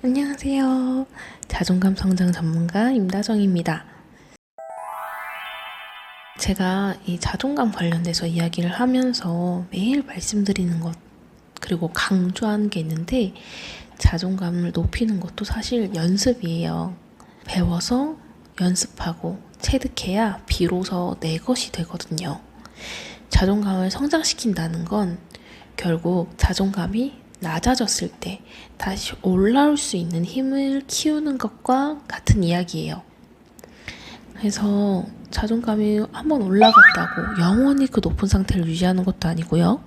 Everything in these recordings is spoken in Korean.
안녕하세요. 자존감 성장 전문가 임다정입니다. 제가 이 자존감 관련돼서 이야기를 하면서 매일 말씀드리는 것, 그리고 강조하는 게 있는데, 자존감을 높이는 것도 사실 연습이에요. 배워서 연습하고 체득해야 비로소 내 것이 되거든요. 자존감을 성장시킨다는 건 결국 자존감이 낮아졌을 때 다시 올라올 수 있는 힘을 키우는 것과 같은 이야기예요. 그래서 자존감이 한번 올라갔다고 영원히 그 높은 상태를 유지하는 것도 아니고요.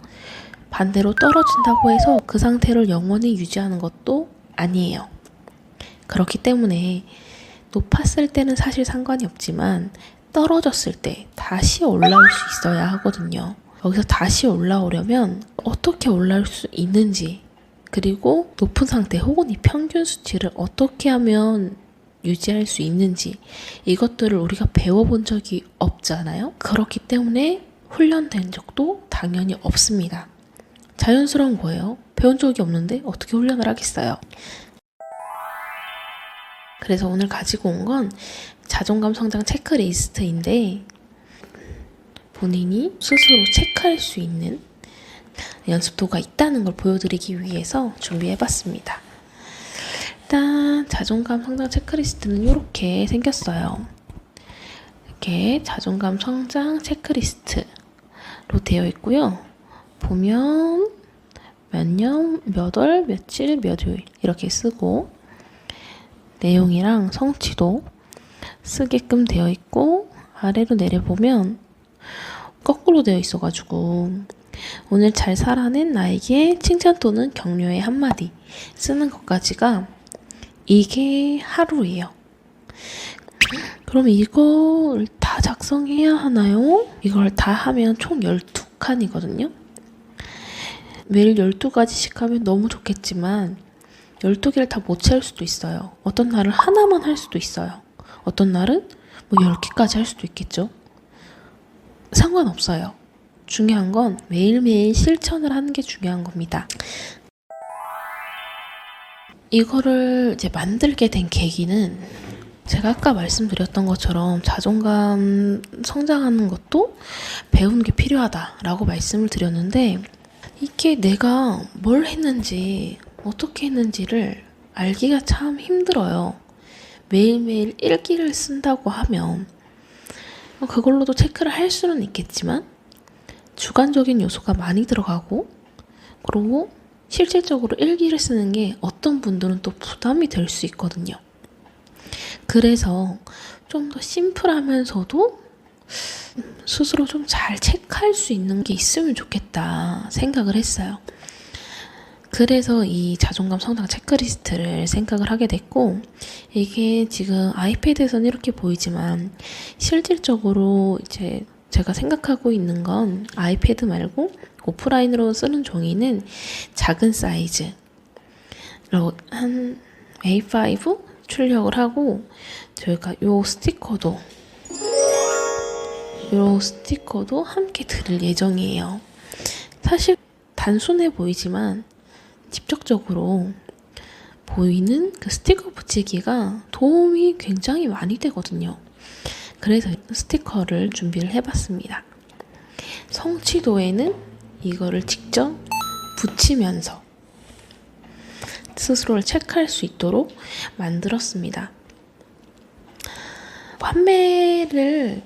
반대로 떨어진다고 해서 그 상태를 영원히 유지하는 것도 아니에요. 그렇기 때문에 높았을 때는 사실 상관이 없지만 떨어졌을 때 다시 올라올 수 있어야 하거든요. 여기서 다시 올라오려면 어떻게 올라올 수 있는지, 그리고 높은 상태 혹은 이 평균 수치를 어떻게 하면 유지할 수 있는지, 이것들을 우리가 배워본 적이 없잖아요. 그렇기 때문에 훈련된 적도 당연히 없습니다. 자연스러운 거예요. 배운 적이 없는데 어떻게 훈련을 하겠어요. 그래서 오늘 가지고 온 건 자존감 성장 체크리스트인데, 본인이 스스로 체크할 수 있는 연습도가 있다는 걸 보여드리기 위해서 준비해봤습니다. 일단 자존감 성장 체크리스트는 이렇게 생겼어요. 이렇게 자존감 성장 체크리스트로 되어 있고요. 보면 몇 년, 몇 월, 며칠, 몇 요일 이렇게 쓰고, 내용이랑 성취도 쓰게끔 되어 있고, 아래로 내려보면 거꾸로 되어 있어가지고 오늘 잘 살아낸 나에게 칭찬 또는 격려의 한마디 쓰는 것까지가 이게 하루예요. 그럼 이걸 다 작성해야 하나요? 이걸 다 하면 총 12칸이거든요. 매일 12가지씩 하면 너무 좋겠지만 12개를 다 못 채울 수도 있어요. 어떤 날은 하나만 할 수도 있어요. 어떤 날은 뭐 10개까지 할 수도 있겠죠. 상관없어요. 중요한 건 매일매일 실천을 하는 게 중요한 겁니다. 이거를 이제 만들게 된 계기는 제가 아까 말씀드렸던 것처럼 자존감 성장하는 것도 배우는 게 필요하다라고 말씀을 드렸는데, 이게 내가 뭘 했는지 어떻게 했는지를 알기가 참 힘들어요. 매일매일 일기를 쓴다고 하면 그걸로도 체크를 할 수는 있겠지만 주관적인 요소가 많이 들어가고, 그리고 실질적으로 일기를 쓰는 게 어떤 분들은 또 부담이 될 수 있거든요. 그래서 좀 더 심플하면서도 스스로 좀 잘 체크할 수 있는 게 있으면 좋겠다 생각을 했어요. 그래서 이 자존감 성장 체크리스트를 생각을 하게 됐고, 이게 지금 아이패드에서는 이렇게 보이지만 실질적으로 이제 제가 생각하고 있는 건 아이패드 말고 오프라인으로 쓰는 종이는 작은 사이즈로 한 A5 출력을 하고, 저희가 요 스티커도 함께 드릴 예정이에요. 사실 단순해 보이지만 직접적으로 보이는 그 스티커 붙이기가 도움이 굉장히 많이 되거든요. 그래서 스티커를 준비를 해봤습니다. 성취도에는 이거를 직접 붙이면서 스스로를 체크할 수 있도록 만들었습니다. 판매를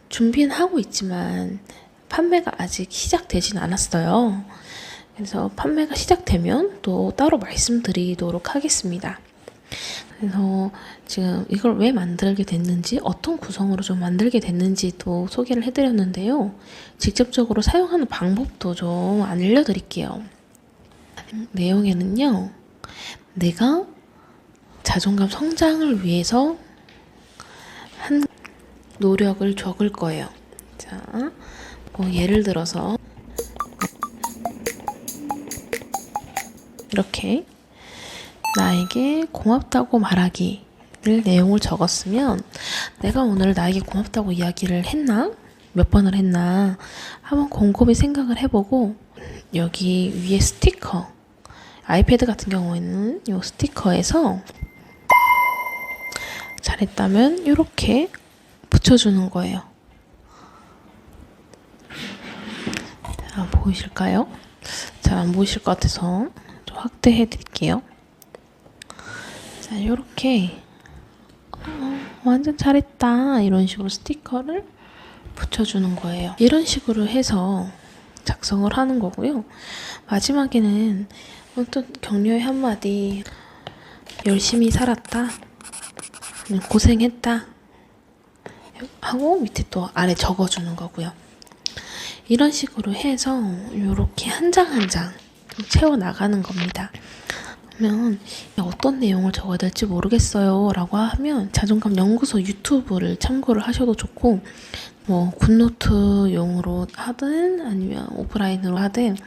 준비는 하고 있지만 판매가 아직 시작되진 않았어요. 그래서 판매가 시작되면 또 따로 말씀드리도록 하겠습니다. 그래서 지금 이걸 왜 만들게 됐는지, 어떤 구성으로 좀 만들게 됐는지도 소개를 해드렸는데요. 직접적으로 사용하는 방법도 좀 알려드릴게요. 내용에는요, 내가 자존감 성장을 위해서 한 노력을 적을 거예요. 자, 뭐 예를 들어서 이렇게 나에게 고맙다고 말하기를 내용을 적었으면, 내가 오늘 나에게 고맙다고 이야기를 했나? 몇 번을 했나? 한번 곰곰이 생각을 해보고, 여기 위에 스티커 아이패드 같은 경우에는 이 스티커에서 잘했다면 이렇게 붙여주는 거예요. 자, 보이실까요? 잘 안 보이실 것 같아서 좀 확대해 드릴게요. 자, 이렇게 완전 잘했다 이런 식으로 스티커를 붙여주는 거예요. 이런 식으로 해서 작성을 하는 거고요. 마지막에는 또 격려의 한마디, 열심히 살았다, 고생했다 하고 밑에 또 아래 적어주는 거고요. 이런 식으로 해서 이렇게 한 장 한 장 채워나가는 겁니다. 그러면 어떤 내용을 적어야 될지 모르겠어요 라고 하면 자존감 연구소 유튜브를 참고를 하셔도 좋고, 뭐 굿노트용으로 하든 아니면 오프라인으로 하든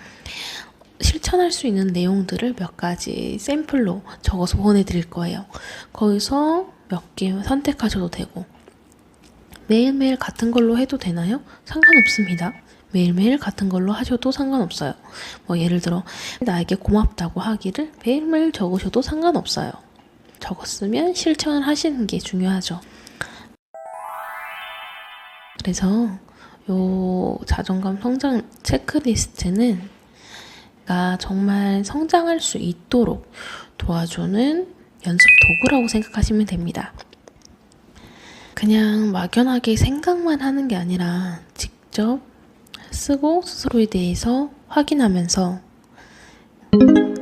실천할 수 있는 내용들을 몇 가지 샘플로 적어서 보내드릴 거예요. 거기서 몇 개 선택하셔도 되고, 매일매일 같은 걸로 해도 되나요? 상관없습니다. 매일매일 같은 걸로 하셔도 상관없어요. 뭐 예를 들어 나에게 고맙다고 하기를 매일매일 적으셔도 상관없어요. 적었으면 실천을 하시는 게 중요하죠. 그래서 요 자존감 성장 체크리스트는 나 정말 성장할 수 있도록 도와주는 연습 도구라고 생각하시면 됩니다. 그냥 막연하게 생각만 하는 게 아니라 직접 쓰고 스스로에 대해서 확인하면서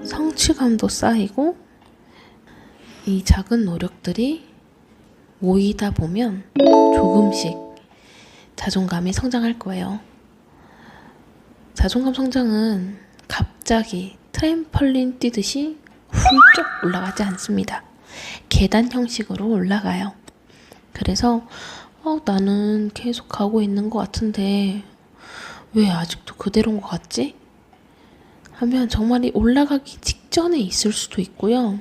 성취감도 쌓이고, 이 작은 노력들이 모이다 보면 조금씩 자존감이 성장할 거예요. 자존감 성장은 갑자기 트램펄린 뛰듯이 훌쩍 올라가지 않습니다. 계단 형식으로 올라가요. 그래서 나는 계속 가고 있는 것 같은데 왜 아직도 그대로인 것 같지? 하면 정말 올라가기 직전에 있을 수도 있고요.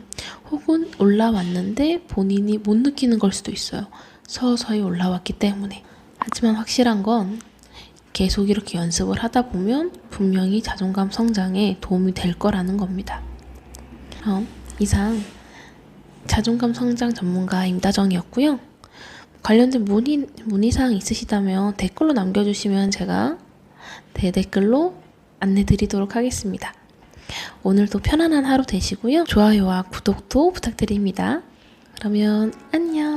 혹은 올라왔는데 본인이 못 느끼는 걸 수도 있어요. 서서히 올라왔기 때문에. 하지만 확실한 건 계속 이렇게 연습을 하다 보면 분명히 자존감 성장에 도움이 될 거라는 겁니다. 그럼 이상 자존감 성장 전문가 임다정이었고요. 관련된 문의사항 있으시다면 댓글로 남겨주시면 제가 대댓글로 안내 드리도록 하겠습니다. 오늘도 편안한 하루 되시고요. 좋아요와 구독도 부탁드립니다. 그러면 안녕.